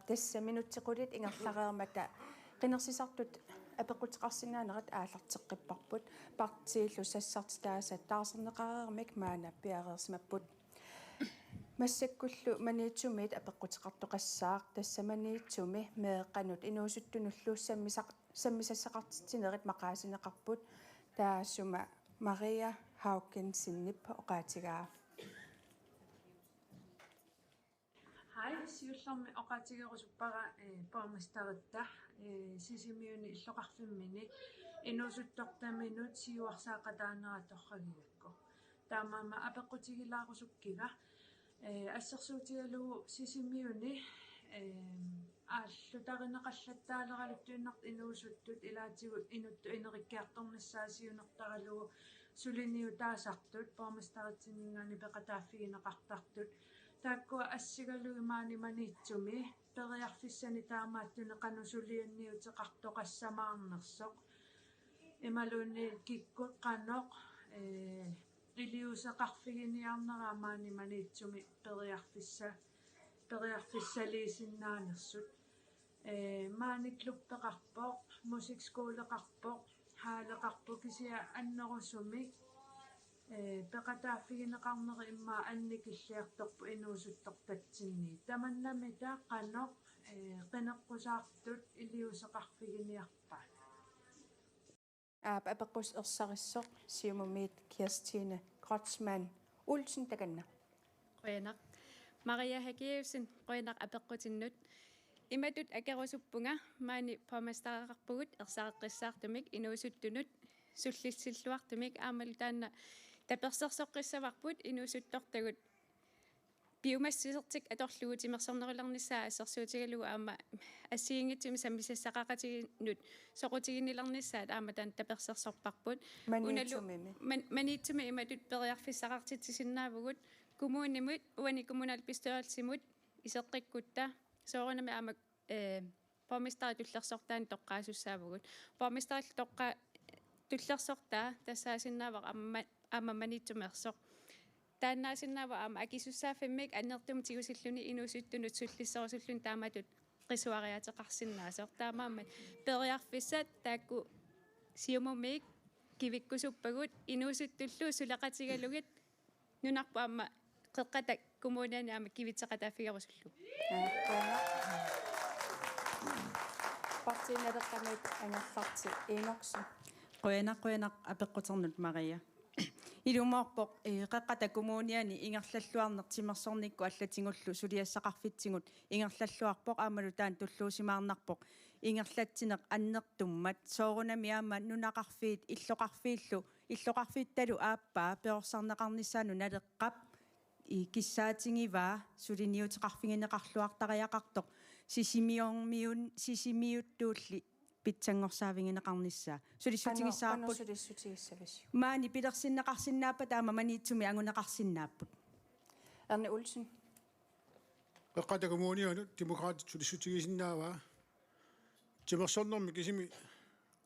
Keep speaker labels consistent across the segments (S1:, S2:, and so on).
S1: Tässä minuuttiqudit ingerlareermata qinersisartut apequtеqarsinaanerat aallarteqqipparput partiillu sassartitaasa taarserneqareermik maana piareersimapput массаккуллу маниитсумиит апеққутеқартоқассаақ тассаманиитсуми меэққанут инуусуттунуллууссаммисақ саммисассақартитсинерит мақаасинеқарпут таассума Maria Haugen Sinnip оqaatigaa
S2: Hej, siullormi oqaatigeerusuppaga poormastaritta sisimiuni illoqarfimmini inuusuttortaminut siuarsaaqataanerat torragigakku taamaama apeqqutigilaarusukkiga ассерсуутигалугу сисимиуни ааллутаринеқаллаттаалералут туиннарт инуусуттут илаатигут инутту инериккиарторнссаасиунертаралугу сулиниу таасартут поормастаритсинингаани пеқатааффигинеқартартут тааккуа ассигалуги маани-маниитсуми периарфиссани таамааттуне қанусулианниутеқартоқассамаарнерсоқ ималуунни киккут қаноқ илиусеқарфигиниарнераа маани-маниитсуми периарфиссалиисиннаанерсут maanikluppеқарпоқ мусикскуулеқарпоқ хаалеқарпу кисиа аннерусуми пеқатааффигинеқарнери иммаа анникиллиарторпу инуусуттортатсинни таманнамита қаноқ қинеққусаартут илиусеқарфигиниарпаа
S1: апеққус ерсарissоқ сиумумиит Kirstine Grotzmann Olsen таганна
S3: qoyanaq Maria Hagiusen qoyanaq apeqqutinnut imatut akerusuppunga maani poormastaqarpugut ersaqeqqissaartumik inuusuttunut sullilsilluartumik aamal taanna tapersersoqqissavарпут inuusuttortagut biomassisertik atorluutimersornerilarnissaa assersuutigalugu aama assiingitsumi sammisassaqaqatiginnut soqutiginnilarnissaat aama taan tapersersorparput maniitsumi imatut periarfissaqartitisinnaavugut kumuunimut uani kommunalbistørelsimut iseqqikkutta soorunami aama pormistari tullersortaani toqqaasussaavugut pormistari tullersortaa tassaasinnaavaq aama maniitsumersoq тааннаасиннаава аама акисуссааффиммик аннертум тигусиллуни инуусуттунут суллиссерусуллун тааматут qisuariateqarsinnaasor taamaamma periarfissat taakku siumumik kivikkusuppagut inuusuttullu suleqatigalugit nunarpu aama qeqqatak kumuunani aama kivitseqataafigerusullu
S1: партииналеққамит ангалларти ингорсу
S4: qoyanaq apeqquternut Maria ilumorpoq qeqqata kumuuniani ingerlalluarnertimersornikku allatiнгуллу сулиассақарфитсигут ингерлаллуарпоq аамалу таан туллуусимаарнарпоq ингерлатсинеq аннертуммат соорунами аама нунақарфиит иллоқарфиитталу ааппаа пеорсарнеқарниссаану налеққап киссаатингиваа сулиниутеқарфигинеқарлуартариақартоq сисимиуттуулли питсангорсаавингинеқарнissaa сулиссутигиссаарпут маани пилерсиннеқарсиннааппат аама маниитсуми агунеқарсиннааппут
S1: Erna Olsen
S5: эққата коммуниану демократит сулиссутигисиннааваа тимерсорнэрми кисими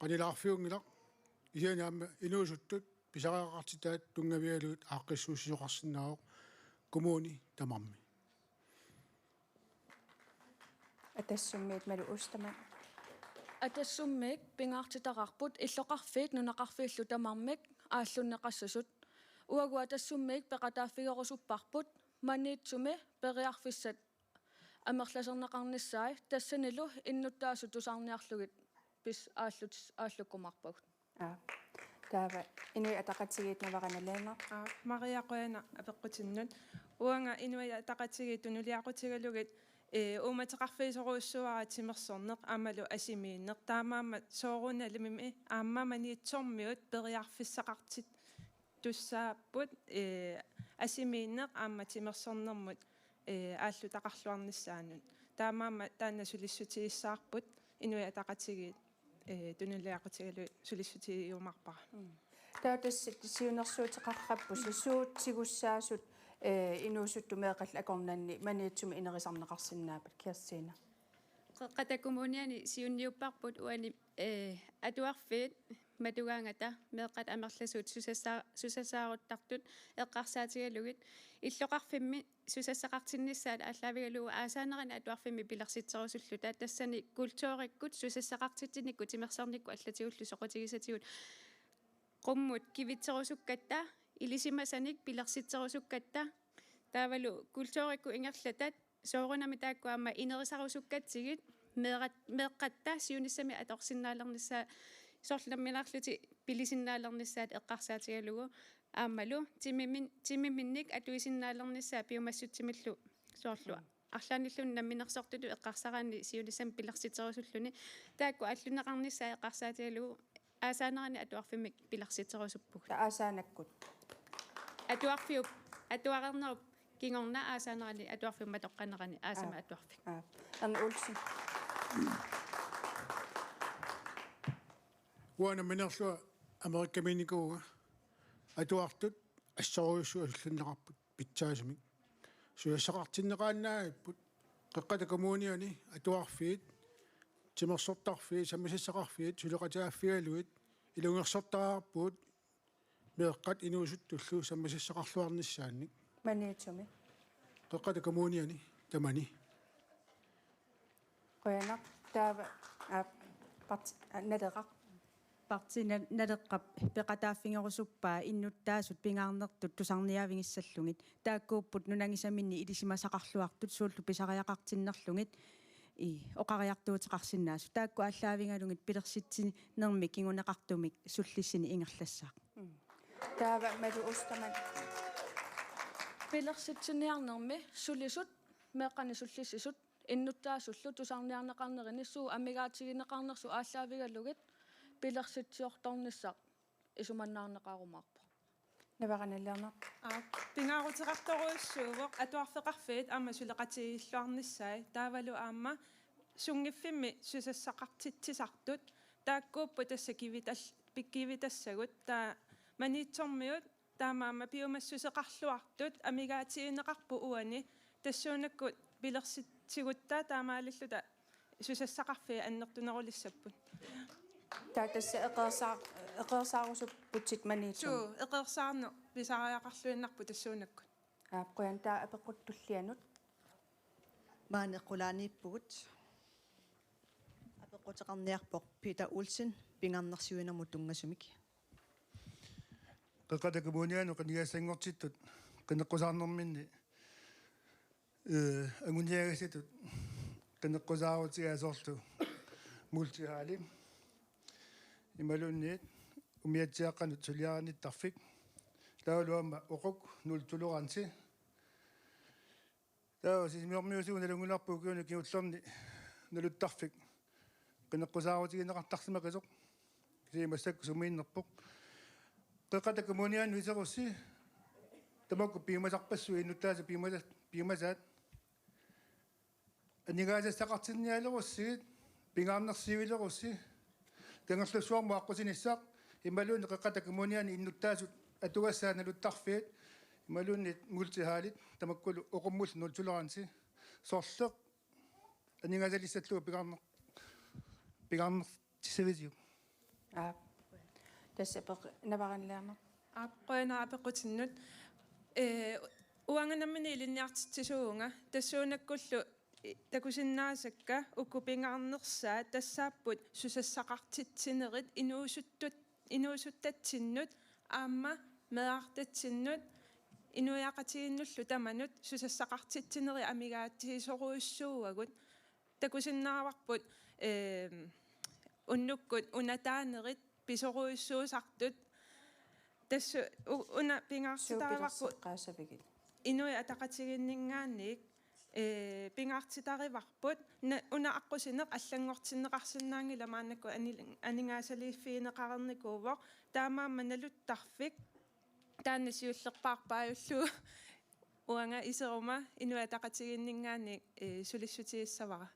S5: қанилаарфиунгилақ исианаама инуусуттут писареқартитаат тунгавиалуут ааққиссууссиоқарсиннаавоқ коммуни тамарми
S1: атассуммиит малу устама
S6: атассуммик пингаартитақарпут иллоқарфиит нунақарфииллу тамармик ааллуннеқассасут уагу атассуммик пеқатааффигерусуппарпут маниитсуми периарфиссат амерласернеқарниссаи тассанилу иннуттаасу тусаарниарлугит пис ааллуккумарпагут
S1: таава инуи атақатсигиит навараналаана
S7: Maria qoyana apeqqutinnut uanga inui ataqatsigit tunuliaqutigaluгит ууматеқарфисоруссуара тимерсорнеқ аамалу асимииннеқ таамаама соорунналимими ааммаманиитсормиут периарфиссақартит туссааппут асимииннеқ аама тимерсорнэрмут ааллутақарлуарниссаанут таамаама таанна сулиссутигиссаарпут инуи атақатигит тунулиақутигалу сулиссутигиумарпара
S1: таатассит сиунерсуутеқарраппу сисуутсигуссаасут инуусуттумеэқал акорнанни маниитсуми инерисарнеқарсиннаапат Kirstine
S3: qeqqata kumuuniani siunniupparput uani atuarfiit матугаангата меэкъат амерласуут сусассааруттартут эққарсаатигалугит иллоқарфимми сусассақартиннissaат ааллаавигалугу аасаанерани атуарфимми пилерситсерусуллута тассани культууриккут сусассақартитсинникку тимерсерникку аллатигуллу соқутигисатигут qumмут кивитсерусуккатта илисимасаник пилерситсерусуккатта таавалу культуурикку ингерлатат соорунами тааккуама инерисарусуккатсигит меэққатта сиуниссами аторсиннаалернissaа сорлламминарлути пилисиннаалернissaат эққарсаатигалугу аамалу тимиминник атуисиннаалернissaа пиумассутсимиллу соорлуа арлааниллун намминерсортуту эққарсараани сиунissam пилерситсерусуллуни таакку аллунеқарнissaа эққарсаатигалугу аасаанерани атуарфимик пилерситсерусуппуг
S1: аасаанаккут
S3: атуарфиуп атуарернеруп кингорна аасаанерани атуарфимма тоққанерани аасама атуарфик
S1: Anne Olsen.
S5: Uana minerlua Amerikaminikууga atuartut ассоруйуссуаллуннеқарпут питсаасами суяссақартиннеқааннаагиппут қеққатакамууниани атуарфиит тимерсортарфиит саммисассақарфиит сулеқатааффигалуит илунгерсортаарпут меэққат инуусуттуллу саммисассақарлуарниссаанник
S1: Маниитсуми.
S5: қеққатакамууниани тамани
S1: Qoyanak taava part nadeqaq
S4: партина налеққап пеқатааффингерусуппаа иннуттаасут пингаарнертут тусарниавингиссаллугит тааккууппут нунангисаминни илисимасақарлуартут сууллу писариақартиннерлугит оқариартуутеқарсинаасу таакку аллаавингалугит пилерситсини нерми кингунеқартумик суллиссини ингерлассаа
S1: taava malu ustaman
S6: пилерситсиниарнерми сулисут меэққани суллиссисут иннуттаасуллу тусарниарнеқарнерини суу амигаатигинеқарнерсу ааллаавигалугит пилерситсиорторнissaaq исуманнаарнеқарумаарпа
S1: navaranallerner
S7: пингаарутеқарторуйссуугоқ атуарфеқарфиит аама сулеқатигиллуарниссаа таавалу аама сунгиффимми сусассақартитсисартут тааккууппу тасса кивитассагут таа маниитсормиут таамаама пиумассусеқарлуартут амигаатигинеқарпу уани тассуунаккут пилерситсигутта таамаалиллута сусассақарфи аннертунерулиссаппут
S1: taatassa eqersaarusupputsit maniitsum
S7: суу эқерсаарне писариақарлуиннарпу тассуунаккут
S1: qoyan taa apequttullianut
S8: маанеққулаанииппугут апеққутеқарниарпоқ Пита Олсен пингарнарсуинерму тунгасумик
S5: қеққатакамууниану қанигассангортиттут қинеққусаарнэрминни агуниагаситут qinneqqusaaruutigaasорlu multihaali imalunniit umiatsiaqqanut suliaranittarfik lauluamma oquk nultuluransi taa sisimiormiusugu nalungularpuukiunu kiullorni naluttarfik qinneqqusaaruutigineqartarsima qisoq kisiimassakku sumiinnerpoq qeqqatakumunian viserussi tamakku piimasarpassu innuttaasa piimasaat анигаасассақартинниалерусси пингаамнерсивилерусси тангерлуссуарму аққусинissaaq ималуунни қеққатакумуниани иннуттаасут атугассааналуттарфиит ималуунни мултихаалит тамаккулу оқуммул нултулеранси соорлеқ анигаасалиссаллуга пигаамнертисависиу
S1: тассапеқ наваранлаернер
S7: аппоянаапеқутиннут уанганаммини илинниартитсуунга тассуунаккуллу такусиннаасакка уккупингаарнерсаа тассааппут сусассақартитсинерит инуусуттатсиннут аама меартатсиннут инуяақатигиннуллу таманут сусассақартитсинери амигаатсисоруйуссууагут такусиннааварпут уннуккут унатаанерит писоруйуссуусартут тассу уна пингаарситааварпут
S1: qaasavigit
S7: инуи атақатигиннингаанник пингаартитариварпут уна аққусинеқ аллангортиннеқарсинаангила маанакку анигаасалииффиинеқарерникуувоқ таамаама налуттарфик тааннасиуллерпаарпааюллу уанга исерума инуа тақатигиннингаани сулиссутигиссавара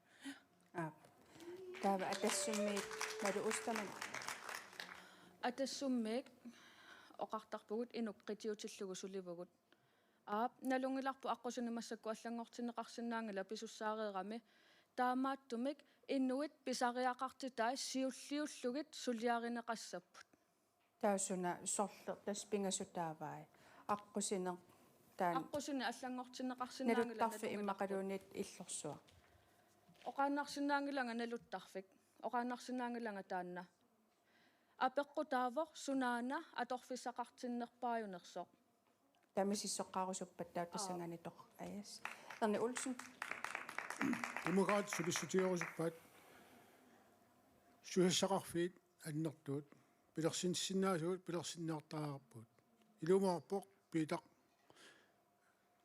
S1: таава атассуммиит малу устаман
S6: атассуммик оқартарпугут инуққитиутиллугу суливугут налунгиларпу аққусунамассакку аллангортинеқарсинаангила писуссаареерами таамааттумик иннуит писариақартитаа сиуллиуллугит сулиаринеқассаппут
S1: таусуна сорлер таспингасутааваа аққусинеқ таан
S6: аққусуни аллангортинеқарсинаангила
S1: налуттарфи иммақалуунит иллорсуа
S6: оқааннарсинаангилага налуттарфик оқааннарсинаангилага таанна апеққутаавор сунаана аторфиссақартиннерпааюнерсоқ
S1: тамисиссоққарусуппат таутассанганитоқ аяс Erni Olsen
S9: Demokraat sulisutiorusuppaat suhassaqarfiit annertuut pilersinsinnaasuut pilersinnaartaagarpuut ilumaarpoq piitaq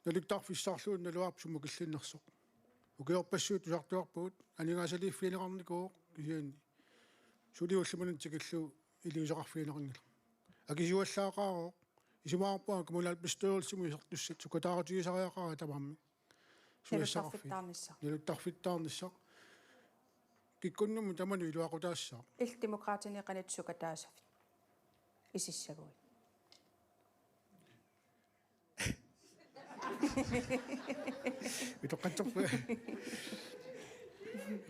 S9: naluktarfissarluut naluarp sumukillinnersoq ukiorpassuut usartuarpuut anigaasaliiffiineqarnikuuq kisiani suliullumunun tikillu iliusaqarfiineqarngila akisuallaaqaaroq isumaarpuan kommunal bestyrelsimu isartussat sukataarutigisariaqara tamarmi naluttarfittaarnissaq kikkunnumu tamanu iluaqutaassaq
S1: iltimokraatiniqanitssuka taasafit isissagui
S9: itoqqattorpa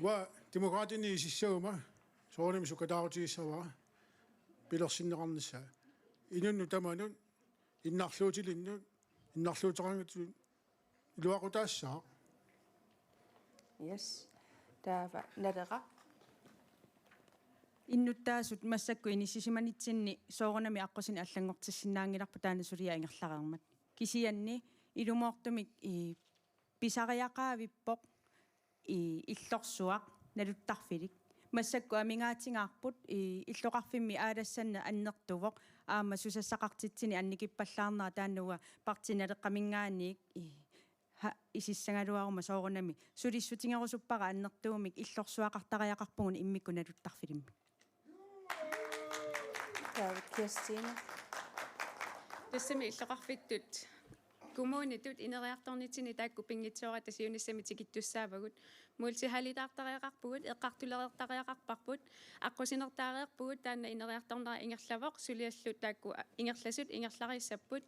S9: wa demokraatini isissaguma soornimi sukataarutigissaraa pilersinneqarnissaa inunnu tamanun innarluutilinnu innarluuteqangatu iluaqutaassaaq
S1: yes taava nalera
S4: иннуттаасут массакку иниссисиманитсинни соорнами аққусини аллангортиссиннаангиларпу таана сулиа ингерлареермат кисианни илумоортумик и писариақаавиппоқ и иллорсуақ налуттарфилик массакку амингаатингаарпут и иллоқарфимми аалассанна аннертувоқ аама сусассақартитсини анникиппаллаарнера тааннуа партиналеққамингаанниик и исиссангалуарума соорнами сулиссутингерусуппара аннертуумик иллорсуақартариақарпугун иммикку налуттарфилимми
S1: Kirstine
S3: тассами иллоқарфиттут kommunitut ineriartornitini taakku pingitsoora tasiunissami tikittussaavagут multihalitaartariaqarpugut eqqartulereertariaqarparput аққусинертаариарпугут таанна инериарторнера ингерлавоқ сулиаллут таакку ингерласут ингерларissapпут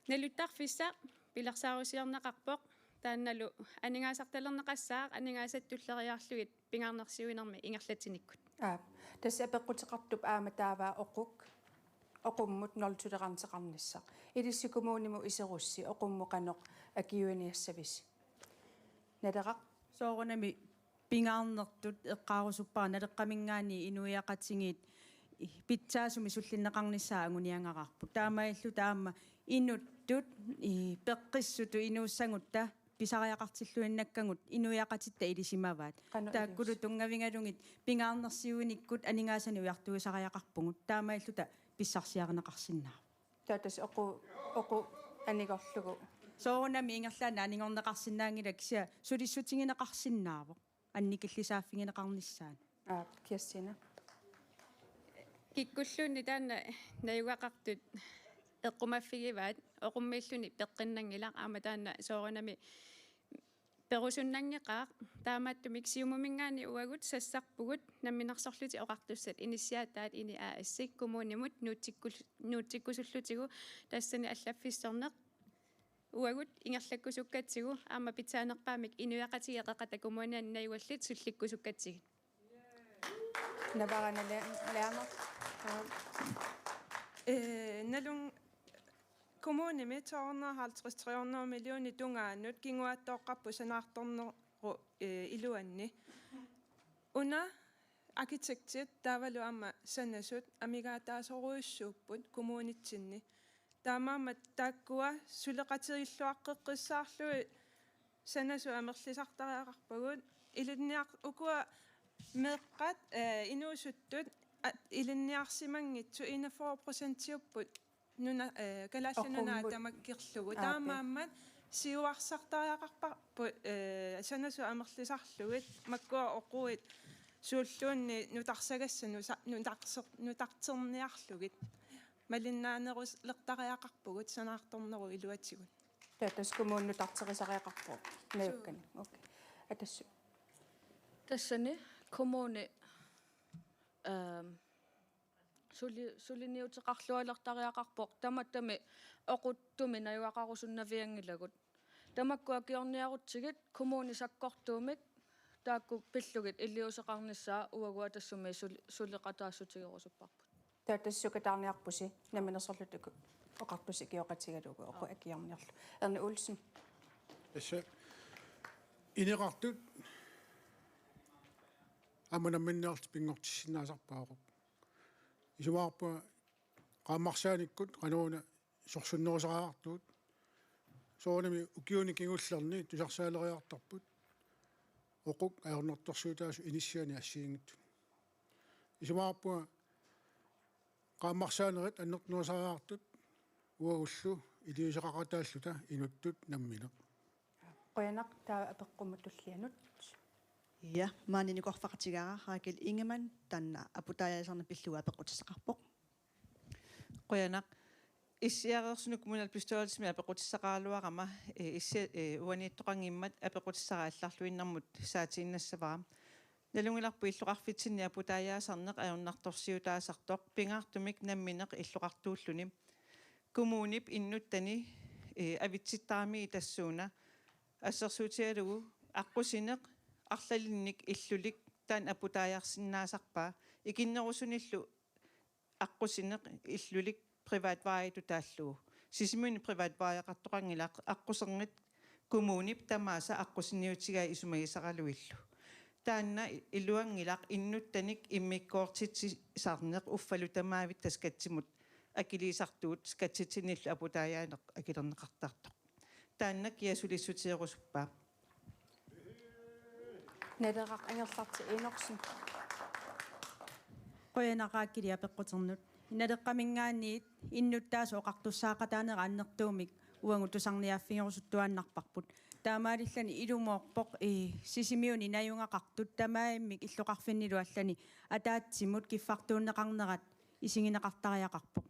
S3: налуттарфисса пилерсаарусиорнеқарпоқ таанналу анигаасарталернеқассаақ анигаасаттуллериарлугит пингаарнерсиуинерми ингерлатиниккут
S1: тасса апеққутеқартуп аама тааваа оқук оқуммут нолтулеқарнеқарниссақ илиссикумууниму исерусси оқуммуқаноқ акиуиниассавис налеқақ
S4: соорнами пингаарнертут эққаарусуппара налеққамингаани инуиақатсигиит питсаасуми суллиннеқарниссаа агуниангақарпу таамаиллу таама инуттут и пеққиссуту инууссангутта писариақартиллуиннаккангут инуиақатитта илисимаваат тааккулу тунгавингалугит пингаарнерсиуиниккут анигаасани уяртуисариақарпугут таамаиллута писсарсиарнеқарсиннаа
S1: таатас оқу анигорлугу
S4: соорнами ингерлаана анингорнеқарсинаангила кися сулиссутингинеқарсинаавоқ анникиллисааффигинеқарниссаан
S1: Kirstine
S3: киккуллуунни таана наюгақартут эққумаффигиваат оқуммииллуни пеққиннангилаа аама таана соорнами перусуннангеқаа таамааттумик сиумумингаани уагут сассарпугут намминарсорлути оқартуссат иниссиаатаат ини аассик коммунимут нуутиккусуллутигу тассани аллаффиссорнеқ уагут ингерлаккусуккатсигу аама питсаанерпаамик инуяқатиги эқақата коммунианнаюаллит сулликкусуккатсиги
S1: наваранале леанер
S7: налун kommunimi 253 миллиони тунгааннут кингуаттооққарпу санаарторнеру илуанни уна архитектит таавалу ама санасут амигаатаасоруйуссууппут коммунитсинни таамаамат тааккуа сулеқатириллуаққеққиссаарлуи санасу амерлисартариақарпагут илинниар укуа меққат инуусуттут илинниарсимангитсу 41% нуна калассануна тамаккерлугу таамааммат сиуарсартариақарпарпу санасу амерлисарлугит маккуа оқуит сууллуунни нутарсагассану нутартерниарлугит малиннаанерус лертариақарпугут санаарторнеру илуатсигут
S1: таатас коммуунну тартерисариақарпу наюккани окей атассу
S6: тассани коммуни сулиниутеқарлуалертариақарпоқ таматтами оқуттуми наюақарусуннавиангилагут тамаккуа киорниарутсигит коммуни саккортуумик таакку пиллугит илиусеқарниссаа уагуа тассуми сулеқатаассутигерусуппарпут
S1: таатассукатаарниарпуси наминерсорлутуку оқартуси киоқатигалугу оқу акиарниарлу Erni Olsen
S9: Assa inеқартут аманамминнеарт пингортиссинаасарпаақуп исумаарпа qaammarsaanikкут qanуuna сорсуннерусараартуут соонами укиуни кигуллерни тусарсаалериартарпут оқук аернэрторсуутаасу иниссиани ассиингитту исумаарпа qaammarsaanerit аннертнерусараартут уагуллу илиусеқақатааллута инуттут наммина
S1: qoyanaq taa apeqqumutullianut
S8: Ja, maaninikoqfaqatigaara Rakel Ingemann tanna aputaajasarna pillua apeqqutissaqarpoq.
S10: Qoyanaq issiareersunuk munal pistoolismi apequtissaqaaluarama issi uaniittoqangimmat apequtissaqaallarluinnarmut saatiinnassavara nalungilarpu illuqarfitsinni aputaajaasarneq ajornartorsiutaasartoq pingaartumik nammineq illuqartuulluni kommunip innuttani avitsittaami tassuuna ассерсуутиалугу аққусинеқ арлалинник иллулик таан апутааярсиннаасарпаа икиннерусуниллу аққусинеқ иллулик приватваиту тааллугу сисимуни приватвааяқартоқангилаақ аққусернит коммунип тамааса аққусиниутигаа исумагисаралуиллу таанна илуангилаақ иннуттаник иммиккоортитси сарнеқ уффалу тамаавит таскатсимут акилисартуут скатситсиниллу апутааяанеқ акилернеқартартоқ тааннак ясулиссутиерусуппаа
S1: нэлеқақ ангерларти инорсин
S4: qoyanaqaakkili apeqquternut inaleqqamingaanniit innuttaas oqartussaaqataanera annertuumik uangu tusarniaffingorusuttuannarparput taamaalillani ilumooqpoq sisimiuni najungaqartut tamaaimik illoqarfinniluallani ataatsimut kiffartuunneqarnerat isingineqartariaqarpoq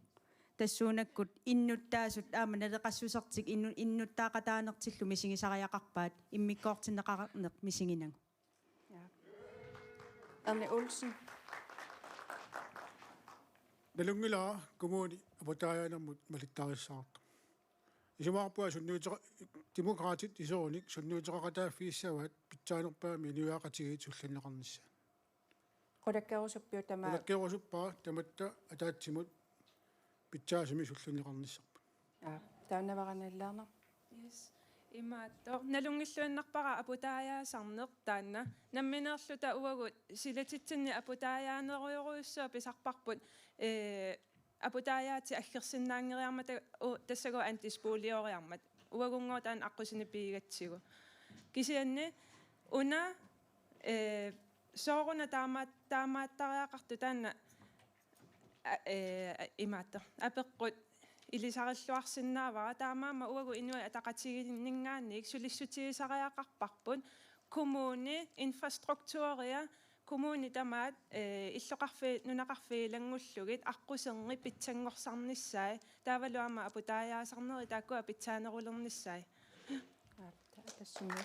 S4: tassuunakkut innuttaasut aama naleqassusertik innuttaaqataanertillu misingisariaqarpaat immikkoortinneqarneq misinginangu
S1: Erni Olsen
S9: налунгилаа коммуни апутааянэрмут малиттарissаарта исумаарпуа суннуутеqa демократит исооник суннуутеқақатааффииссаваат питсаанерпаами нуяақатигиит сулланнеқарнisса
S1: qulakkerusuppiu tama
S9: лаккерусуппаа таматта атаатсимут питсаасими сулланнеқарниссарпа
S1: тааннавараналлаарнер
S7: Yes. Имааттор налунгиллуаннарпара апутааjaasarneq таанна намминеерлута уагут силатитсинни апутааjaanеруйоруйуссаа писарпарпут апутааjaати аггерсиннаангериармата тассаго антисполиориармат уагунгоо таан аққусини пигатсигу кисианни уна сооруна таамааттариақарту таанна имааттор апеққут илисариллуарсинаавара таамаама уагу инуа атақатигиннгаанник сулиссутигисариақарпарпут коммуни инфраструктуриа коммуни тамаат иллоқарфи нунақарфилангуллугит аққусерни питсангорсарниссаа таавалуама апутааjaasarneri тааккуа питсаанерулерниссаа
S1: тассими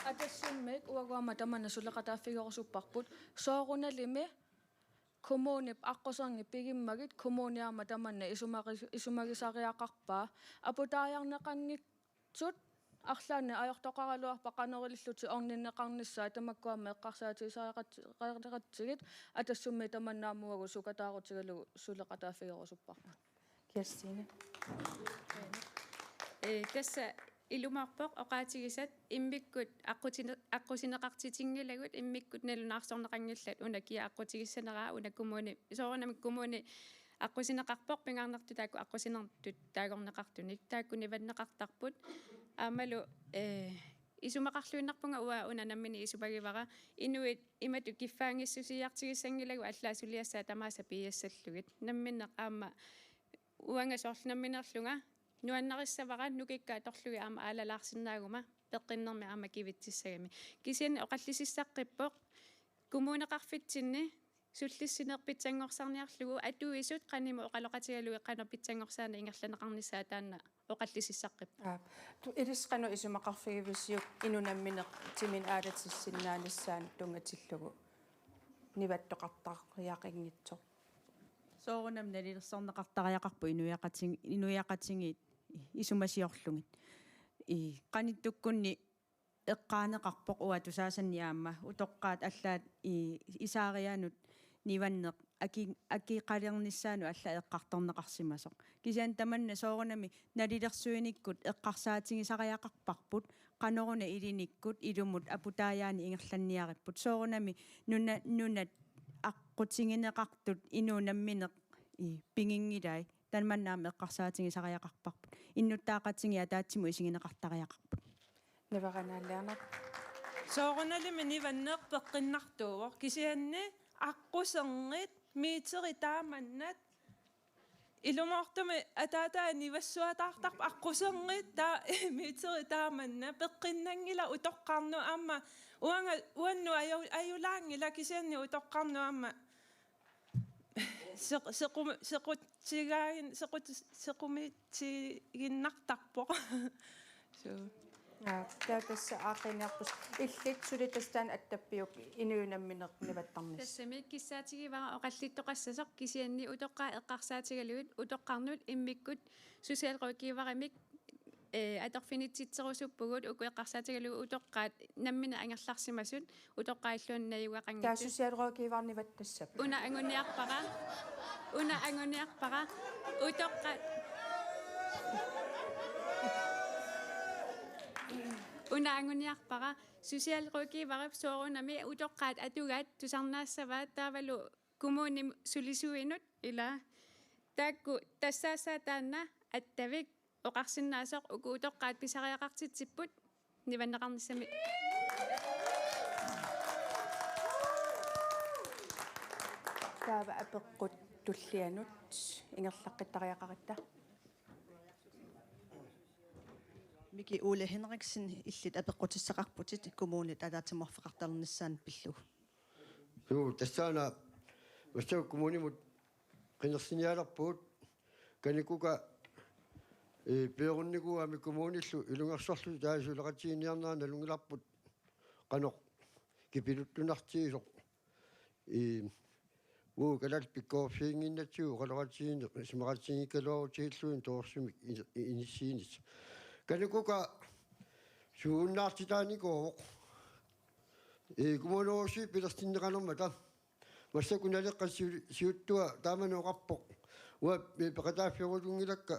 S6: атассиммик уагуама тамана сулеқатааффигорусуппарпут сооруналими коммунип аққусерни пигиммагит коммуниаама таманна исумагисариақарпаа апутааjarneqanngitsut арлаани аёртоқаралуарпа қанерилиллути орниннеқарниссаа тамаккуама эққарсаатисаақатсигит атассумми таманнаамуагу сукатаарутигалугу сулеқатааффигорусуппарпут
S1: Kirstine
S3: тасса илумаарпоқ оqaатигисат иммиккут аққусинеқартитингилагут иммиккут налунаарсорнеқангиллат уна киа аққутигиссанераа уна коммуни соорнамик коммуни аққусинеқарпоқ пингаарнарту таакку аққусинертут таагорнеқартуник тааккуни ваннеқартарпут аамалу исумақарлуиннарпунга уа уна наммини исупагивара инуит имату киффаангиссусиартигиссангилагу аллаасулиассаа тамааса пиассаллугит намминеқ аама уангасоорлнамминерлунга нуаннариссавара нукиккаа торлуги аама аалалаарсинаагума пеққиннерми аама кивитсиссагами кисиан оқаллисиссаққиппоқ коммунеқарфитсинни суллиссинерпитсангорсарниарлугу атуисут қанима оқалоқатигалуги қана питсангорсаана ингерланеқарнissaа таанна оқаллисиссаққип
S1: илисқану исумақарфигивиссиук инунамминеқ тимин аалатиссиннаанissaан тунгатиллугу ниваттоқартариақингитсо
S4: соорунам налилерсорнеқартариақарпу инуяқатингиит исумасиорлугит qaниттуккунни эққаанеқарпоқ уа тусаасанни аама утоққаат аллаат исаариаанут ниваннеқ акиқалернissaanu алла эққарторнеқарсимасоқ кисиан таманна соорунами налилерсуиниккут эққарсаатингисариақарпарпут каноруна илиниккут илумут апутаяани ингерланниариппут соорунами нунат аққутингинеқартут инуунамминеқ пингингилай танманнаами эққарсаатингисариақарпарпут иннуттаақатингиа таатсиму исигинеқартариақарпут
S1: неверанааллиарнақ
S7: соорунalimi ниваннеқ пеққиннартуувор кисианни аққусенгит миитери тааманнат илумаортуми атаатаа нивассуатаартарп аққусенгит таа миитери тааманна пеққиннангила утоққарну аама уанну аюлаангила кисианни утоққарну аама секумитигиннартарпо so
S1: таатасса аақиниарпус иллитсули тастаан аттаппиук инуунамминеқниваттарнис
S3: тассами киссаатигивара оқаллиттоқассасоқ кисианни утоққаа эққарсаатигалуит утоққарнут иммиккут сусиалруикиварамик аторфинитситсерусуппугут уку эққарсаатигалуи утоққаат наммина ангерларсимасут утоққаиллуаннаюақангит
S1: таасусиалруикиварниваттассап
S3: уна ангуниарпара утоққаат уна ангуниарпара сусиалруикиварап соорунами утоққаат атугаат тусарнаассаваа таавалу кумууни сулисуинут ила таакку тассаассаа таанна аттавик оқарсиннаасоқ уку утоққаат писариақартитсиппут ниваннеқарниссами
S1: таава апеққут туллианут ингерлаққиттариақаритта
S8: Miki Ole Henriksen illit apeqqutissaqarputit kommunit alaatsimorfeqartarnernissaan pillu.
S11: Jo, tassana wasta kommunimut qinersinialarpuut kanikuka peerunniku ami kommunillu ilungersorlu taasuleqatiiniarnaana lungilarput qanoq kipiluttunartiisoq wo kalal pikkoorfiinginnatsiu qaloratiini simaqatiingikaluarutiilluin toorsumik inissiinis kanikuka suunnaartitaanikoo kumoloosi pilerstinneqanermata massakunaleqqassiuttua taamanuoqarpoq wa peqataaffiorulungilakka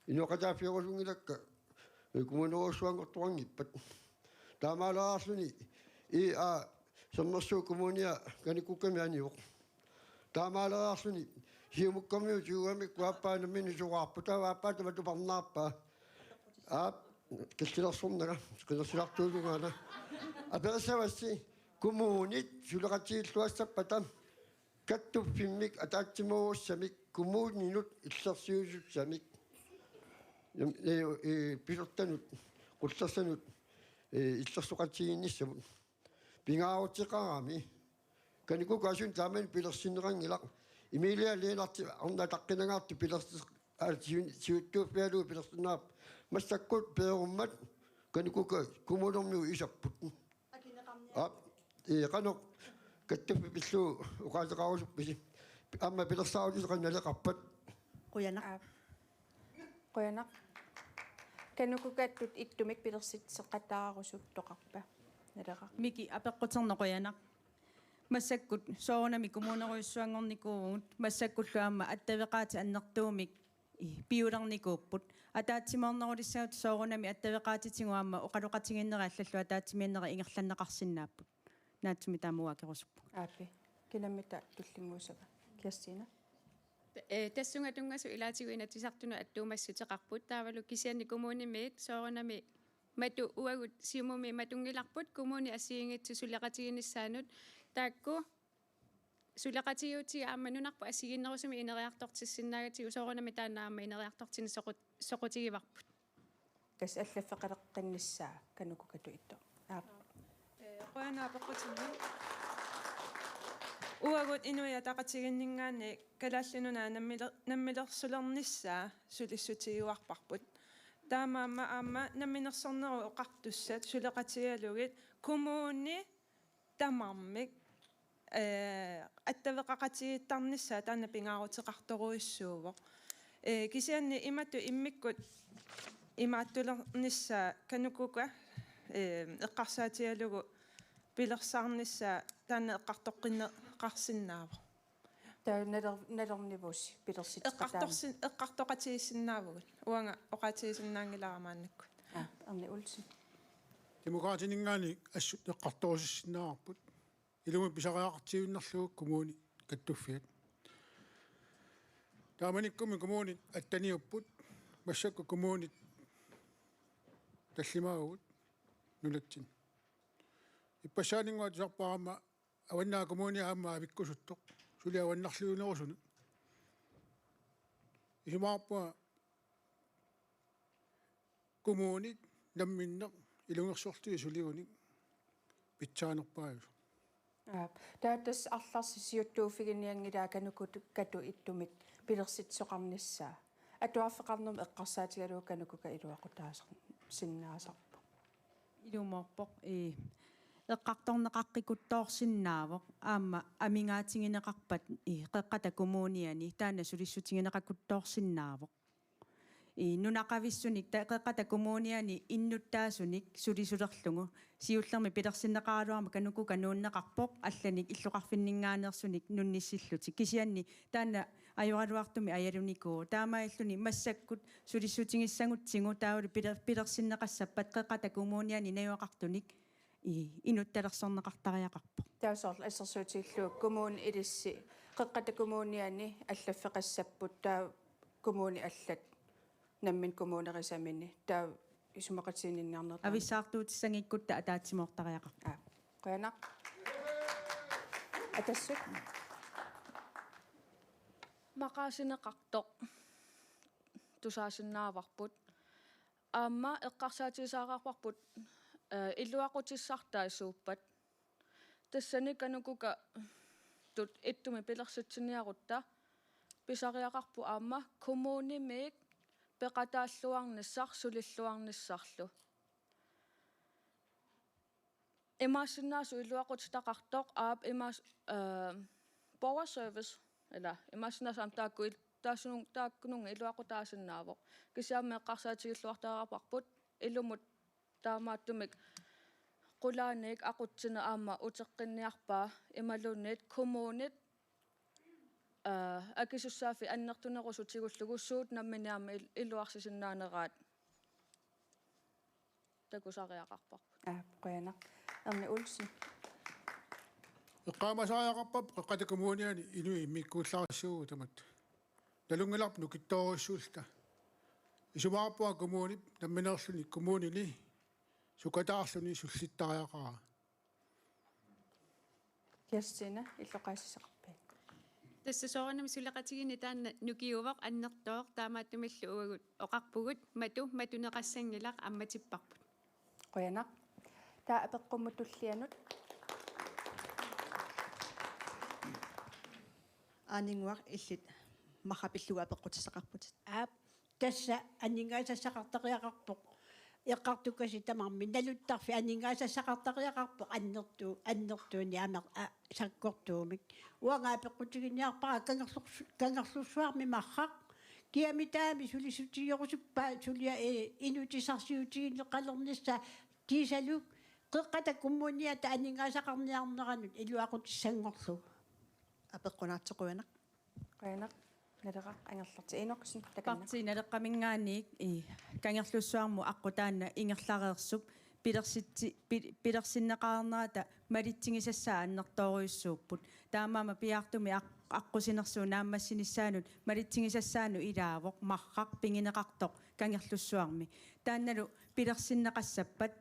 S11: inoqataaffiorulungilakka kumoloosuangortuangippat taamaalaarsuni sammersu kumunia kanikukkamianiuq taamaalaarsuni hiumukkammiu juugamik kuappaanamini suqaarputa waappaatamattuparnaarpa киллерсорнага скинерсилартуулугаана аперсавасси коммунит сулеқатииллуассаппата каттуффиммик атаатсимууссамик коммунинут иллерсиусутсамик пилертанут қуллерсанут иллерсоқатигинниссамут пингааутиқарами каникукаасун тааман пилерсиннерангилақ имилиа лeenarti арна таққинагаарту пилерс сиуттууффиалуу пилерсинаап массаккут пееруммат каникука кумулернуу исаппут канок каттаффи пиллуу уқаатеқарусупписи амма пилерсаавулисеқанналеқарпат
S1: қуянақ канукукааттут иттумик пилерситсеқатаарусуттоқарпа налеqa
S4: мики апеққутернеқуянақ массаккут соорунами коммунеруйссуангорникуугут массаккуллуамма аттавеқаати аннертуумик пиулерникууппут атаатсиморнерулиссаут соорунами аттавеқаатитингуамма оқалоқатингиннерааллаллу атаатсимииннера ингерланнеқарсиннааппут наатсими таамуакерусуппу
S1: аапи кинаммита туллингуусава киастина
S3: тассунга тунгасу илаатигуина тисартуну аттуумассутеқарпут таавалу кисианни коммунимиит соорунами мату уагут сиумуми матунгиларпут коммуни ассиингитсу сулеқатигиниссаанут таакку сулеқатигиути аамманунарпу ассигиннерусуми инериартортиссиннаагатигу соорунами таанаама инериартортини соқутигиварпут
S1: кас аллаффеқалеққанниссаа канукукату итто
S7: qoanaapaqutini uagut inuia taqatigиннингаани калааллунунаа наммилерсулернissaa сулиссутигуарпарпут таамаама аама намминерсорнеру оқартуссат сулеқатигалугит коммуни тамармик аттавеқақатигиттарнissaa таана пингаарутеқарторуиссуувоқ кисианни имату иммиккут имааттулернissaa канукука эққарсаатигалугу пилерсаарнissaa таана эққартоққиннеқарсиннаава
S1: таа налернивус пилерситсqataam
S7: эққартоқатигиссиннаавгут уанга оқатигиссиннаангиларамааннакку
S1: арни улсин
S9: демократинингаани ассут эққарторусиссинаарпут илуми писариақартигуннарлугу коммуни каттуффиат тааманиккуми коммуни аттаниуппут массакку коммуни таллимаагут нулатсин иппасаанингуат сарпаама аваннаа коммуни аама авиккусуттоқ сули аваннарлуунерусуну исимаарпуа коммуни намминнеқ илунгерсортуи сулигуни питсаанерпааву
S1: таатас арларсисиуттууфигиниангилаа канукут кату иттумик пилерситсоқарниссаа атуаффеқарнерм эққарсаатигалуу канукука илуақутаасер синнаасарпа
S4: илуморпоқ эққарторнеқаққикуттоорсиннаавоқ аама амингаатингинеқарпат қеққата коммуниани таана сулиссутингинеқакуттоорсиннаавоқ нунақависсуник қеққата коммуниани иннуттаасуник сулисулерлугу сиуллерми пилерсиннеқаралуарма канукука нууннеқарпоқ алланик иллоқарфиннингаанерсуник нунниссиллутик кисианни таана аюралуартуми аялуникуу таамаиллуни массаккут сулиссутингиссагутсигу тааули пилерсиннеқассаппат қеққата коммуниани наюақартуник инутталерсорнеқартариақарпоқ
S1: таусорл ассерсуутииллуу коммуун илисси қеққата коммуниани аллаффеқассаппут таа коммуни аллат наммин коммуунерисамини таа исумақатсиининниарнер
S4: ависаартуутиссангиккутта атаатсимоортариақарпа
S1: қуянақ атассут
S6: мақаасинеқартоқ тусаасиннааварпут аама эққарсаатисаагаарпарпут илуақутиссартаасууппат тассани канукука тут иттуми пилерситсиниарутта писариақарпу аама коммунимик пеқатааллуарниссар сулиллуарниссарлу имаасиннаасу илуақутитақартоқ аап имаас power service eller имаасиннаасаам тааккуил тааккунунга илуақутаасиннаавоқ кисиаама эққарсаатигиллуартаарапарпут илумут таамааттумик qulaanik aqutsina aama uteqqinniarpaa imalunit kommunit akisussaafi annertunerusutsigullugu namminiaama illuarsisinnaaneraat takusariaqarparpu
S1: qoyanaq erni ulsin
S9: eqqaamasariaqarpap qaqqata kommuniani inui imikkuullaarsuugu tamat talungalarp nukittoorussuulta isumaarpua kommuni namminerluni kommunini sukataarluni sullittariaqara
S1: Kirstina illoqaassisaqarpaa
S3: tässä soornam sulaqatigini taanna nukiuvaq annertoor taamaattumillu uagut oqarpugut matuneqassangilaq ammatipparput
S1: qoyanaq taa apeqqumutullianut
S8: aaninguaq illit maqapilluga apeqqutissaqarput
S12: tassa anningaassassaqartariaqarpoq eqqartukasi tamarmi naluttarfi anningaassassaqartariaqarpoq annertuuni amer sakkortuumik uangaapeqqutiginniarpara kangerlussuarmi marraq kiamitaami sulisutiyorusuppa sulia inutisarsiutigineqalernissaa tiisaluk qeqqata kummuniata anningaasaqarniarneranut iluaqutissangorlu
S8: apeqqunaatequanaq
S1: qoyanaq nalaqaq angerlarti inoqsin
S4: parti naleqqamingaaniik kangerlussuarmu aqqutaanna ingerlareersup pilersinneqaarnerata malitsingisassaa annertooriussuupput taamaama piartumi аққусинерсуу нааммассинissaanут малитсигисассаану илаавоқ маррақ пингинеқартоқ кангерлуссуарми таанналу пилерсиннеқассаппат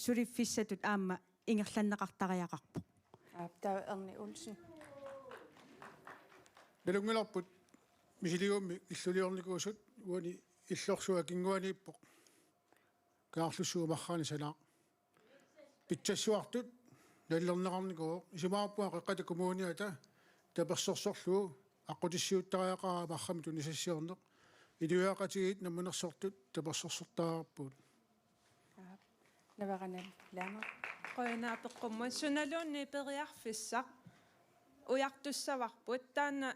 S4: сулиффиссатут аама ингерланнеқартариақарпоқ
S1: таа эрни улсин
S9: налунгиларпут мисилиумми иллулиорникуусут уани иллорсуа кингуанииппоқ каарлуссуу марраани салаа питсассуартут наллернеқарникоо исумаарпуа қеққата коммуниата таперсорсорлуу аққутиссиуттариақараа маррами тунисассиорнеқ илуяақатигит намманерсортут таперсорсортаарпут
S1: наваранал лама
S7: qoyanaappeqqummun sunaluunni periarfissaq ujartussavарпут таана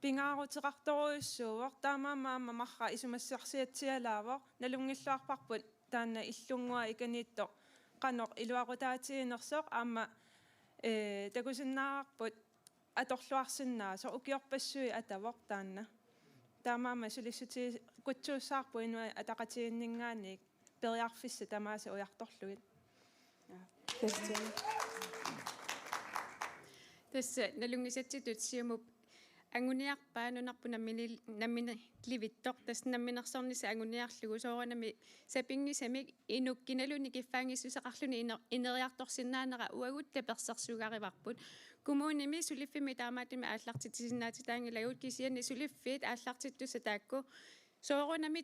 S7: пингаарутеқарторуйуссууоқ таамаамаама марра исумассиарсиатсиалаавоқ налунгиллуарпарпут таана иллунгуа иканиитто qanoq iluaqutaatiinersoq aama takusиннаарпут аторлуарсинаа со укиорпассуи атавоқ таанна таамаама сулиссути кутсууссаарпу инуа атақатигиннингаани периарфисса тамааса уярторлугит
S1: Кристиан.
S3: Tässä nalungisatitut siumup anguniarpaa nunarpu nammini livittoq tas namminersornissa anguniarlugu sooranami sapingisamik inukkinaluni kiffaangissusaqarluni ineriartorsinnaanera uagut tapersersuugarivarput kumuunimi suliffimi taamaatimi aallartitisinnaatitaangilagut kisianni suliffiit aallartittussa taakku soorunami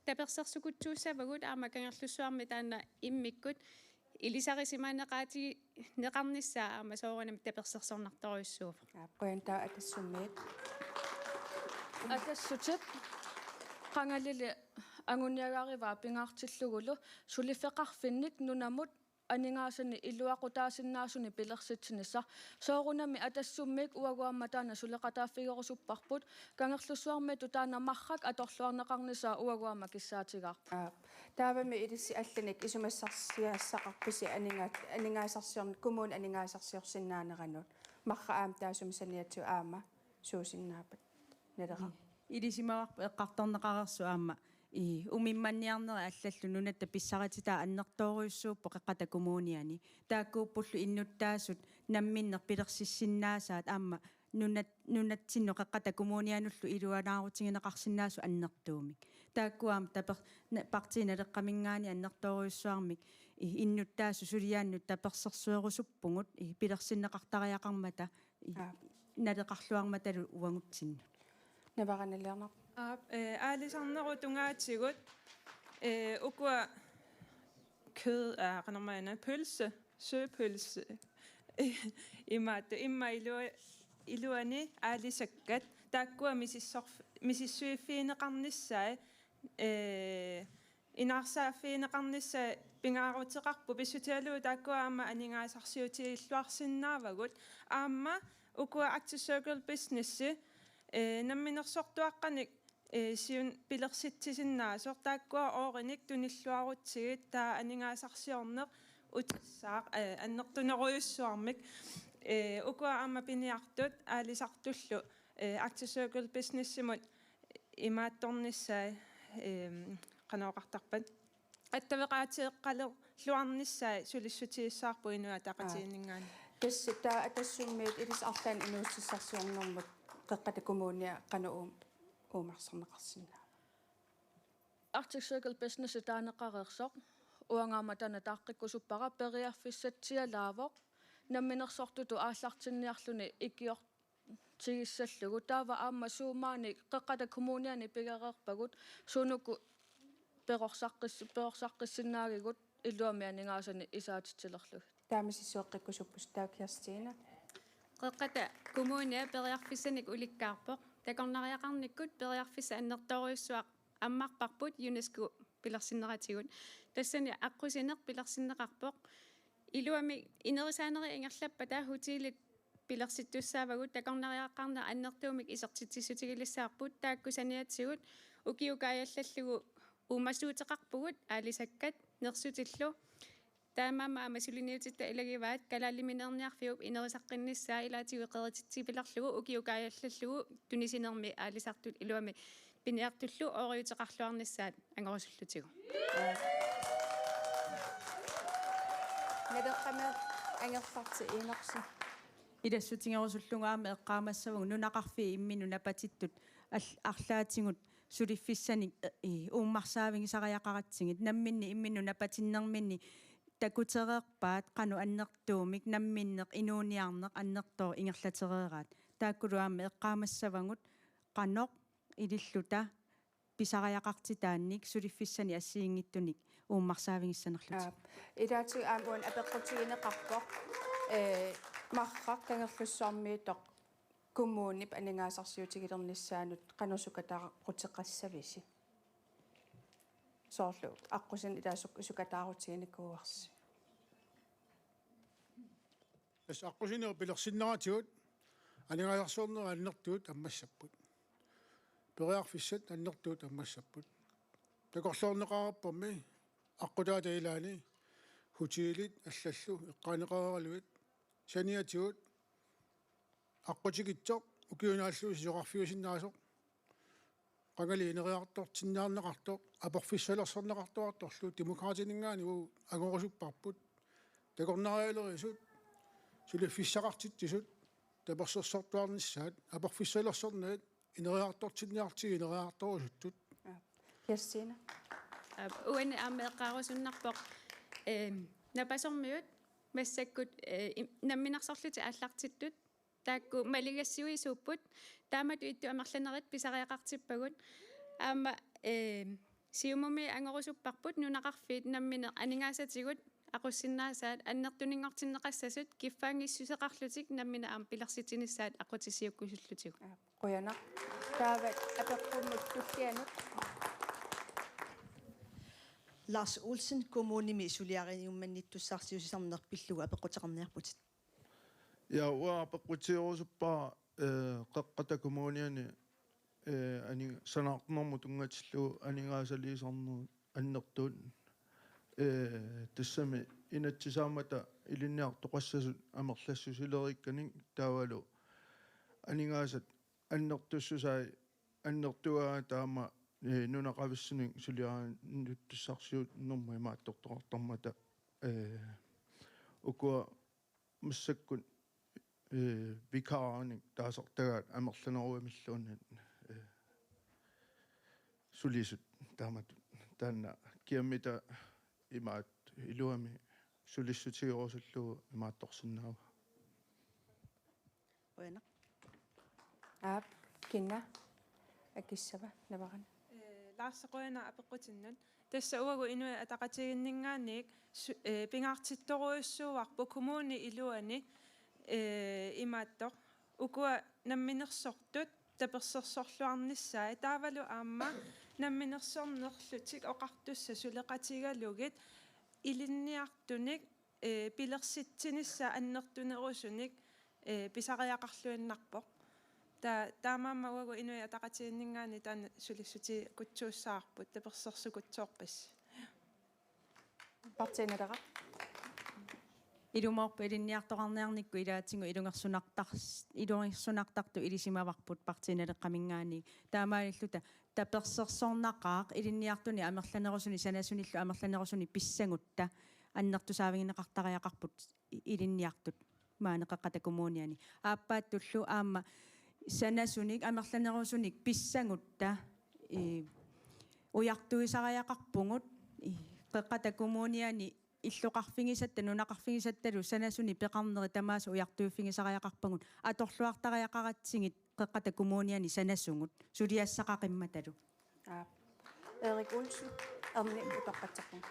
S3: tapersersukutsuussavagut aamakangerlussuarmi taanna immikkut Ilisarisimaanaqaati neqarnissaa aama soorunami tapersersornartoruissuuf.
S1: Qoyantaa atassummiit.
S6: Атассутит qangalili anguniagaarivaa pingaartillugulu sulifeqarfinnik nunamut aningaasani iluaqutaasinnaassuni pilersitsinissa soorunami atassummiik uaguammataana suleqataaffigerusupparput kangerlussuarmitu taana marrak atorluarneqarnisaa uaguamma kissaatigaarpa
S1: Taavami ilissi allanik isumassarsiassaqarpisi aningaasarsiorn kumuun aningaasarsiorsinnaaneranut marra aam taasumisaniatu aama suusinnaapat nalera
S4: илисимаварпу эққарторнеқарерсу аама умимманниарнери аллаллу нунатта писсаратитаа аннэртооруйуссууппо қеққата коммуниани тааккууппуллу иннуттаасут намминнер пилерсиссиннаасаат аама нунатсинно қеққата коммуниануллу илуанаарутингинеқарсинаасу аннертуумик тааккуаама партииналеққамингаани аннертооруйуссуармик иннуттаасу сулиааннут таперсерсуерусуппугут пилерсиннеқартариақармата налеқарлуарматалу уангутсинну
S1: навараналернер
S7: аалисарнеру тунгаатсигут укуа kød er qanarmaana pølse søpølse imma iluani aalisakkat taakkua misissuiffiineqarnissaa inaarsaafiineqarnissaa pingaarutiqarpu pissutialuu taakkua aama aningaasarsiutiilluarsinnaavagut aamma ukua Active Circle Businessi намминерсортуаққаник сиун пилерситсисиннаа сортааккуа оориник туниллуарутсигит таа анигаасарсиорнеқ утиссаақ аннертунеруйуссуармик укуа аама пиниартут аалисартуллу Active Circle Business-имут имаатторниссаа канаоқартарпат аттавеқаатиэққалер луарниссаа сулиссутииссаарпу инуа тақатииннгаани
S1: тассита атассуммиит илис арлаан инууссиссарсиорнэрмут qeqqata kumuunia qanuum umarserneqarsinnaa
S6: Arctic Circle Business taaneqareersoq uangaamatana taaqqikkusuppara periarfissatsialaavoq namminersortutu aallartinniarluni ikior tigissallugu taava aamma suumaani qeqqata kumuuniani pigareerpagut sunuku perorsaqqissinnaagigut illuamianingaasani isaatitsilerlugu
S1: taamisissueqqikkusuppus taakkiarstiina
S3: qeqqata kumuunia periarfissanik ulikkaarpoq takornariaqarnikkut periarfissa annertoruissuaq ammarparput UNESCO pilersinneratigut tassani aqqusiner pilersinneqarpoq iluami inerisaaneri ingerlappa taa hutiilit pilersittussaavagut takornariaqqarna annertuumik isertitsissutigilissaarput taakkusaniatsigut ukiukaajallallugu uummassuuteqarpugut aalisakkat nersutillu таамаама амасулиниутитта илагиваат калааллиминерниарфиуп инерисаққиннissaa илаатигуеқерититсипиларлугу укиукааяаллаллугу тунисинерми аалисартут илуами пиниартуллу ориутеқарлуарниссаат ангорусуллутигу
S1: надеққамаа ангерларти иинерси
S4: илассутингерусуллунгаама эққаамассавгу нунақарфи иммину напатиттут арлаатингут сулиффиссаник ууммарсаавингисариақаратсигит намминни иммину напатиннерминни такутерерпаат qaну аннертуумик намминнеқ инууниарнеқ аннертоо ингерлатерераат тааккулуаама эққаамассавангут qaноқ илиллута писариақартитаанник сулиффиссани ассиингиттуник ууммарсаавингиссанерлут
S1: илаатиг аамуан апеққутигинеқарпоқ маррақ кангерлуссуармиитоқ куммуунип анингаасарсиутигилернissaанут qanusukataaqutеқассависи соорлу аққусин илаасук сукатаарутигиникууарси
S9: тас аққусинер пилерсиннаратигут анигаасарсуорнера аннертуут аммассаппут периарфиссат аннертуут аммассаппут такорлуорнеқараппарми аққутаата илаани хутиилит аллаллу эққаанеқаралуит саниатигут аққутигитсоқ укиунааллу сисоқарфиусиннаасоқ qangaleeneriartortinnaarneqartoq aporfissalersorneqartuartorlu demokraatinningaani uu agorusupparput takornarialerисут сулиффиссақартитсисут таперсерсортуарнissaat aporfissalersornaat инериарторtinniartigi инериарторусуттут
S1: Яссина
S3: уани аамеэққарусуннарпоқ напасормиут массаккут намминарсорлути ааллартиттут таакку малигассуисууппут таамату итту амерланерит писариақартиппагут аама сиумуми ангорусуппарпут нунақарфиит намминеқ анингаасатигут aqussinnaassaat аннертунинngortinneqassasut киффаангиссусеқарлутик наммина аам пилерситинissaat aqutisiukkusullutigu
S1: qoyana taavat apeqqumut tullianut
S8: Lars Olsen kommunimi suliariummanittussarsiusisarnerpillugu apeqqutaqarniarputit.
S13: Ja uapeqqutiorusuppa qaqqata kommuniani ani sanaqnermu tungatillu aningaasaliisornu annertuun тассами инатсисаамата илинниартоқассасут амерлассусилерикканик таавалу анингаасат аннертуссусаи аннертуаа таама нунақависсуник сулиаан нуттуссарсиут норму имааттортоқартармата укуа массаккут викааник таасартагаат амерланеруамиллуунат сулисут таамат таанна киаммита имаат илуами сулиссутигорусуллугу имаатторсиннаава
S8: Qoyana
S1: аап кинна акиссава наварана
S7: лаарсеқуяна апеққутиннут тасса уагу инуи атақатигиннингаанник пингаартитторуйуссууарпу коммуни илуани имааттоқ укуа намминерсортут таперсерсорлуарниссаа таавалу аама намминерсорнерлутик оқартусса сулеқатигалугит илинниартуник пилерситсинисса аннертунерусуник писариақарлуиннарпоқ таамаама уагу инуи атақатигиннингаани таана сулиссути кутсууссаарпут таперсерсукутсоорпас
S1: партинерера
S4: илумаорпу илинниартоқарниарникку илаатингу илунгерсунартарту илисимаварпут партинелеққамингаани таамааллута таперсерсорнақаақ илинниартуни амерланерусуни санасуниллу амерланерусуни писсагутта аннертусаавигинеқартариақарпут илинниартут маанеқаққата коммуниани ааппааттуллу аама санасуник амерланерусуник писсагутта уяртуисариақарпугут қеққата коммуниани иллоқарфигисатта нунақарфигисатталу санасуни пеқарнери тамааса уяртуиффигисариақарпагут аторлуартариақаратсигит қеққата коммуниани санасугут сулиассақақимматалу
S1: Erik Olsen амни утоққатсаққу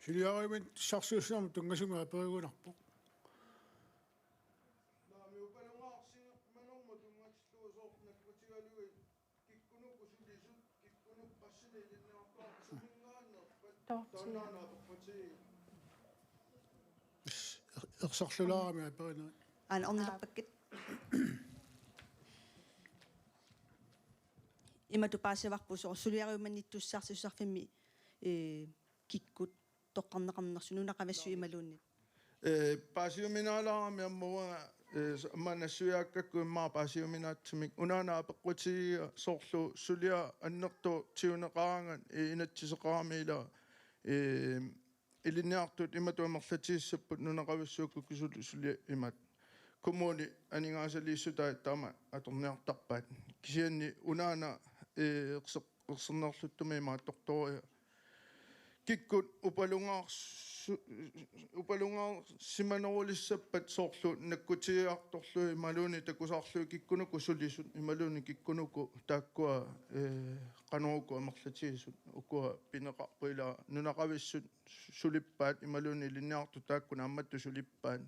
S9: сулиаримит сарсуусерм тунгасума перигунарпоқ ерсарлулаарами аперина
S8: ан орнилерпаккит имату паасиварпусоо сулиариуманниттуссаарсусарфимми киккут тоққарнеқарнерсу нунақавассу ималуунни
S13: паасиуминаалаарами аммуа амманассуяаккакку иммаа паасиуминаатсимик унаана апеққутигиа соорлу сулиа аннерту тиунеқаанган инатсисеқарамиила илинниартут иматуамерлатииссаппут нунақависсуукку кисулли имат коммуни анингаасалииссутаа таама аторниартарпаат кисианни унаана ерсернерлуттуми имаатторторуя киккут упалунгаар симанерулиссаппат соорлу наккутигиарторлу ималуни такусаарлу киккунуку сулисут ималуни киккунуку тааккуа qanooku амерлатиисут укуа пинеқарпуила нунақависсут сулиппаат ималуни линниарту тааккуна амматту сулиппаат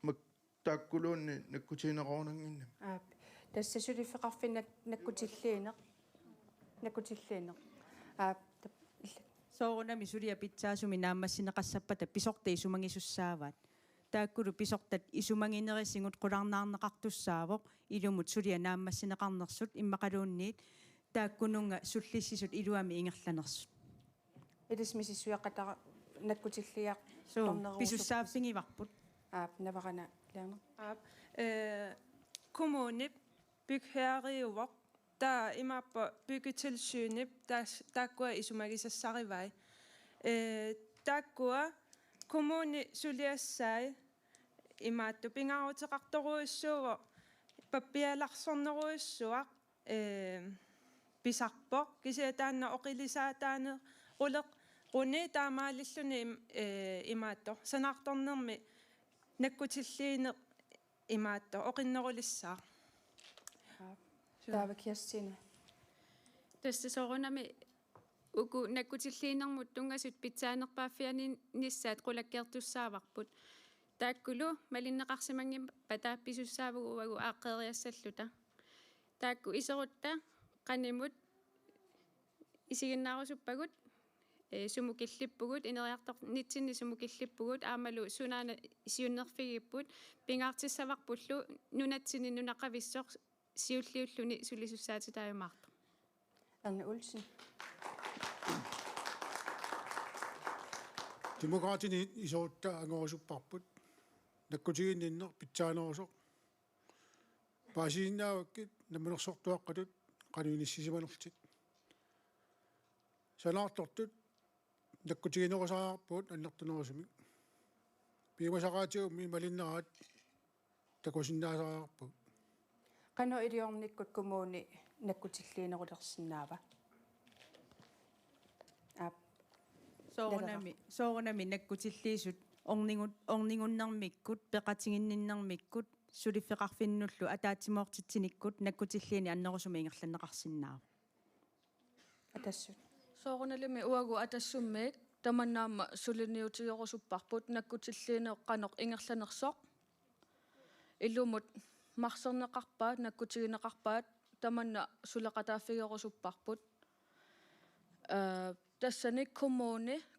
S13: мак тааккулуунни наккутигинеқорнангинна
S1: тасса сулиффеқарфиннак наккутиллиинеқ
S4: соорунами сулиа питсаасуми нааммассинеқассаппата писорта исумангисуссааваат тааккулу писортат исумангинерисингут қулаарнаарнеқартуссаавоқ илумут сулиа нааммассинеқарнерсут иммақалуунниит тааккунунга суллиссисут илуами ингерланерсут
S1: илисмисиссуяқатара наккутиллиақ
S4: писуссааффигиварпут
S1: наварана лерна
S7: kommunip bygherriuvok der imappo byggetilsynip takkua isumagisassarivai takkua kommuni suliassai imaattu pingaruteqartoruissuuvo pappialarsorneruissuaq pisarpoq kisiataanna oqilisaataane uleq quni taamaalilluni imaatto sanaartornermi nakkutilliine imaatto oqinnerulissaa
S1: Taava Kirstine.
S3: Tässä soronami uku nakkutilliinermut tungasut pitsaanerpaaffiani nissaat qulakkertussaavarput taakkulu malinneqarsimangim pataappisussaavagu uagu aaqqeeriassalluta taakku iserutta qanimut isiginnaarussuppagut sumukillippugut ineriartornitsinni sumukillippugut aamalu sunaana isiunnerfigipput pingaartissavarpullu nunatsini nunaqavissoq siulliulluni sulisussaatitaajumaartu
S1: Anne Olsen.
S9: Demokraatini isoutta angorusupparput nakkutigинниннер питсааnerusоq paasiinnaavakkit nammanersortuaqqatut qanuinissisimанерtit sanaartortut nakkutiginerusaaarpuut annertunerusumik piimasaqaatiummi malinneraat takusinnaasaaarpuut
S1: Qano iliornikkut kommuni nakkutilliinerulersinnaava.
S4: soorunami nakkutilliisut orningunnermikkut peqatiginninnermikkut sulifeqarfinnullu ataatimoortitsinikkut nakkutilliini annerusumi ingerlanneqarsinnaa
S1: Atassut.
S6: Soorunalimi uagu atassummiik tamannaama suliniutiorusupparput nakkutilliine qanoq ingerlanersoq illumut marserneqarpaat nakkutigineqarpaat tamanna suleqataaffigorusupparput tassani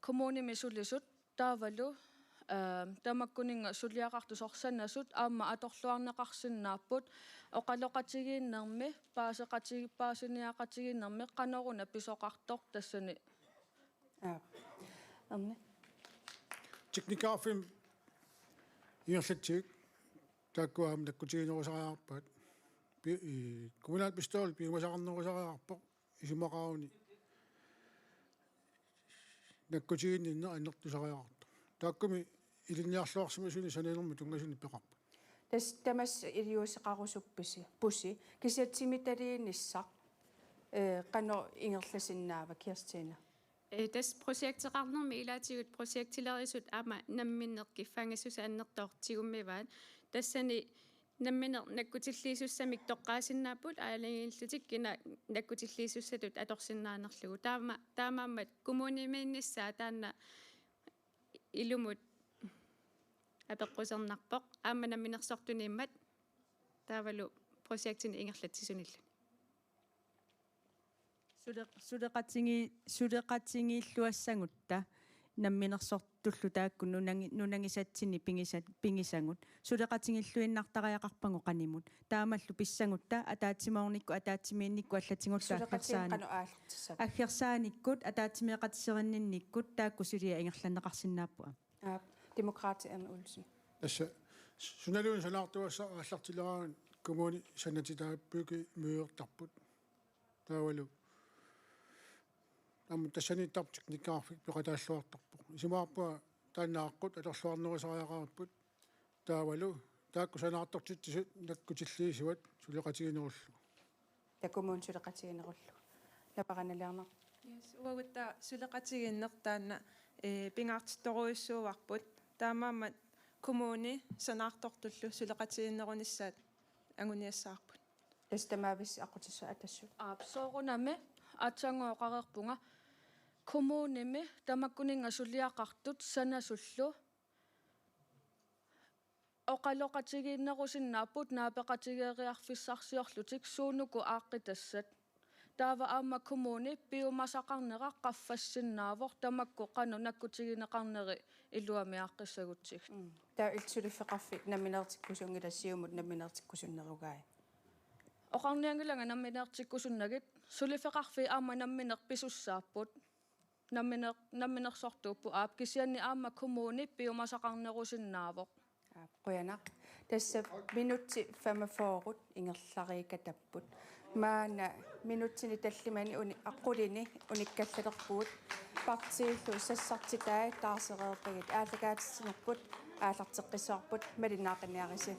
S6: kommunimi sulisut taavalu tamakkuninga suliaqartusorsanasut aamma atorluarneqarsinnaarput oqaloqatigiinnermi paasiniaqatigiinnermi qanoruna pisoqartoq tassani
S1: Anne.
S9: Teknikaarfim ingerlatsik taakkuaam nakkutiginerusariarpaat kommunaal pistool piimasaqarnerusariarpoq isumaqauni nakkutiginninner annertusariartu taakkumi ilinniarluarsimi suni sanenermu tungasuni peqarpa
S1: Tamas iliuseqarusuppisi pusi kisiatsimitaliinissaq qano ingerlasinnaava Kirstine.
S3: Tas projekteqarnermi ilaatigut projektilerisut aama namminneqkiffangassusa annertoortigummivaat tassani namminer nakkutilliisussamik toqqaasinnaaput aalangillutik kina nakkutilliisussatut atorsinnaanerlugu taamaammat kommunimiinnissaa taanna ilumut apeqqusernarpoq aamma namminersortuniimmat taavalu projektin ingerlatsisunillu
S4: suleqatingiilluassangutta namminersortullu taakku nunangisatsini pingisangut suleqatingilluinnartariaqarpango qanimut taamallu pissangutta ataatsimornikku ataatsimiinnikku allatingullu аггерсааниккут атаатимиақатсериннинниккут таакку сулиа ингерланнеқарсинааппуа
S1: Demokrati Anne Olsen.
S9: assa sunalun sanaartuassa аллартилерaan kommuni sanatitaappuki müüertarput taavalu тассанитар техникаарфик пеқатааллуартарпоқ исимаарпуа тааннааққут алерлуарнерусариақарпут таавалу таакку санаартортитсут наккутиллиисуат сулеқатигинеруллу
S1: Takumun suleqatiginerullu. Laparanalearner.
S7: Yes, uagutta suleqatiginnertaanna pingaartittoruissuuvarput taamaammat kommuni sanaartortullu suleqatiginnerunissaat anguniassaarput.
S1: Tastamavis aqutissu atassut.
S6: Soorunami atsangoqarerpunga kommunimi tamakkuninga suliaqartut sanasullu oqaloqatigiinnerusinnaaput naapeqatigeeriarfissarsiorlutik suunuku aaqqitassat taava aamma kommuni piumasaqarneqa qaffassinnaavor tamakku qanu nakkutigineqarneri illuamiaaqqissagutsig
S1: taa ilsulifeqarfi namminertikkusungilasiumut namminertikkusunnerugai
S6: oqarniangilanga namminertikkusunnagit sulifeqarfi aamma namminerpisussaaput namminersortuuppu aap kisianni aamma kommuni piumasaqarnerusinnaavor
S1: qoyanaq Tässä minuutti 45 ingerlariikatapput. Maana minuuttini tallimani aqulini unikkallerpuut. Partiillu sassartitaa taasereerpagit aallakaatsinerput aallarteqqissaarput malinaaqaniarisi